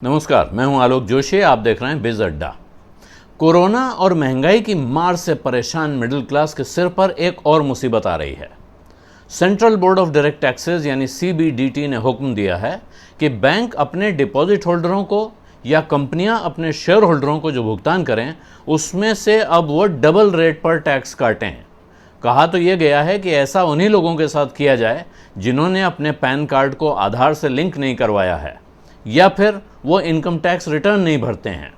नमस्कार, मैं हूं आलोक जोशी। आप देख रहे हैं बिज अड्डा। कोरोना और महंगाई की मार से परेशान मिडिल क्लास के सिर पर एक और मुसीबत आ रही है। Central board of direct taxes यानी CBDT ने हुक्म दिया है कि बैंक अपने डिपॉजिट होल्डरों को या कंपनियां अपने शेयर होल्डरों को जो भुगतान करें उसमें से अब वो डबल रेट पर टैक्स काटें। कहा तो यह गया है कि ऐसा उन्हीं लोगों के साथ किया जाए जिन्होंने अपने पैन कार्ड को आधार से लिंक नहीं करवाया है या फिर वो इनकम टैक्स रिटर्न नहीं भरते हैं।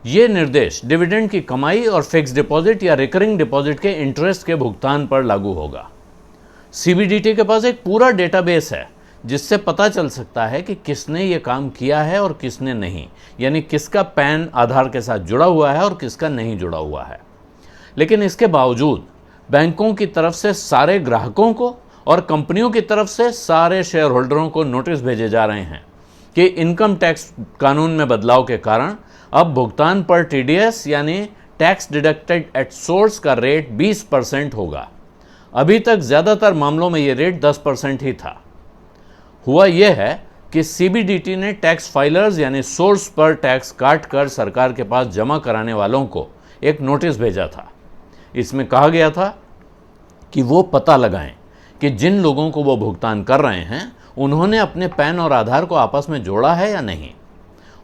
ये निर्देश डिविडेंड की कमाई और फिक्स डिपॉजिट या रिकरिंग डिपॉजिट के इंटरेस्ट के भुगतान पर लागू होगा। CBDT के पास एक पूरा डेटाबेस है जिससे पता चल सकता है कि किसने ये काम किया है और किसने नहीं, यानी किसका पैन आधार के साथ जुड़ा हुआ है और किसका नहीं जुड़ा हुआ है। लेकिन इसके बावजूद बैंकों की तरफ से सारे ग्राहकों को और कंपनियों की तरफ से सारे शेयर होल्डरों को नोटिस भेजे जा रहे हैं कि इनकम टैक्स कानून में बदलाव के कारण अब भुगतान पर TDS यानी टैक्स डिडक्टेड एट सोर्स का रेट 20% होगा। अभी तक ज़्यादातर मामलों में ये रेट 10% ही था। हुआ यह है कि CBDT ने टैक्स फाइलर्स यानी सोर्स पर टैक्स काट कर सरकार के पास जमा कराने वालों को एक नोटिस भेजा था। इसमें कहा गया था कि वो पता लगाएं कि जिन लोगों को वो भुगतान कर रहे हैं उन्होंने अपने पैन और आधार को आपस में जोड़ा है या नहीं।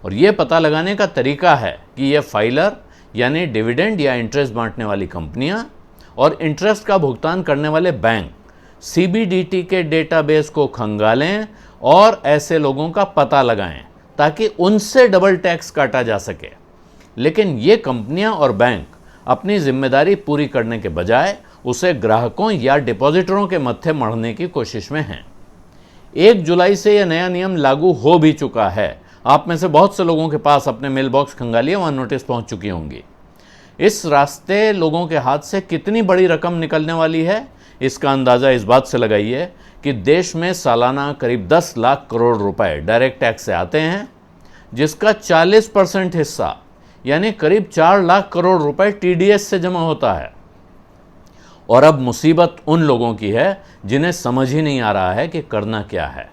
और ये पता लगाने का तरीका है कि ये फाइलर यानी डिविडेंड या इंटरेस्ट बांटने वाली कंपनियां और इंटरेस्ट का भुगतान करने वाले बैंक CBDT के डेटाबेस को खंगालें और ऐसे लोगों का पता लगाएं ताकि उनसे डबल टैक्स काटा जा सके। लेकिन ये कंपनियां और बैंक अपनी जिम्मेदारी पूरी करने के बजाय उसे ग्राहकों या डिपॉजिटरों के मत्थे मढ़ने की कोशिश में हैं। 1 जुलाई से यह नया नियम लागू हो भी चुका है। आप में से बहुत से लोगों के पास अपने मेल बॉक्स खंगालिए, वहां नोटिस पहुंच चुकी होंगी। इस रास्ते लोगों के हाथ से कितनी बड़ी रकम निकलने वाली है इसका अंदाजा इस बात से लगाइए कि देश में सालाना करीब 10 लाख करोड़ रुपए डायरेक्ट टैक्स से आते हैं, जिसका 40% हिस्सा यानी करीब 4 लाख करोड़ रुपए TDS से जमा होता है। और अब मुसीबत उन लोगों की है जिन्हें समझ ही नहीं आ रहा है कि करना क्या है।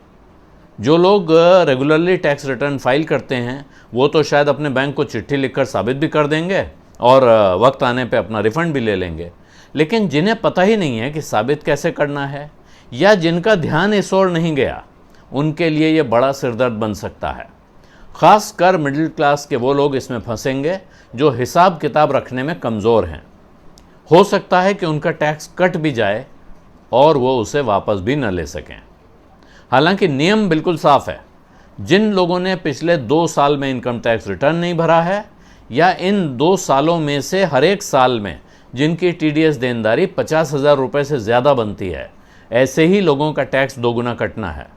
जो लोग रेगुलरली टैक्स रिटर्न फाइल करते हैं वो तो शायद अपने बैंक को चिट्ठी लिखकर साबित भी कर देंगे और वक्त आने पे अपना रिफंड भी ले लेंगे। लेकिन जिन्हें पता ही नहीं है कि साबित कैसे करना है या जिनका ध्यान इस ओर नहीं गया, उनके लिए ये बड़ा सिरदर्द बन सकता है। खासकर मिडिल क्लास के वो लोग इसमें फंसेंगे जो हिसाब किताब रखने में कमज़ोर हैं। हो सकता है कि उनका टैक्स कट भी जाए और वो उसे वापस भी न ले सकें। हालांकि नियम बिल्कुल साफ है। जिन लोगों ने पिछले 2 साल में इनकम टैक्स रिटर्न नहीं भरा है या इन 2 सालों में से हर एक साल में जिनकी TDS देनदारी 50,000 रुपये से ज़्यादा बनती है, ऐसे ही लोगों का टैक्स दोगुना कटना है।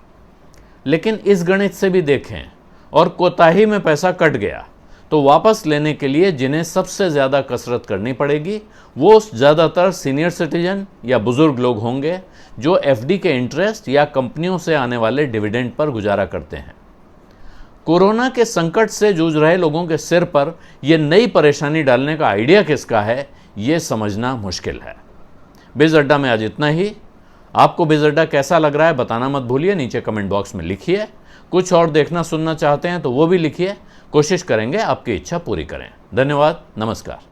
लेकिन इस गणित से भी देखें और कोताही में पैसा कट गया तो वापस लेने के लिए जिन्हें सबसे ज़्यादा कसरत करनी पड़ेगी वो ज़्यादातर सीनियर सिटीजन या बुज़ुर्ग लोग होंगे जो FD के इंटरेस्ट या कंपनियों से आने वाले डिविडेंड पर गुजारा करते हैं। कोरोना के संकट से जूझ रहे लोगों के सिर पर यह नई परेशानी डालने का आइडिया किसका है, ये समझना मुश्किल है। बिज अड्डा में आज इतना ही। आपको बिज अड्डा कैसा लग रहा है बताना मत भूलिए, नीचे कमेंट बॉक्स में लिखिए। कुछ और देखना सुनना चाहते हैं तो वो भी लिखिए। कोशिश करेंगे आपकी इच्छा पूरी करें। धन्यवाद, नमस्कार।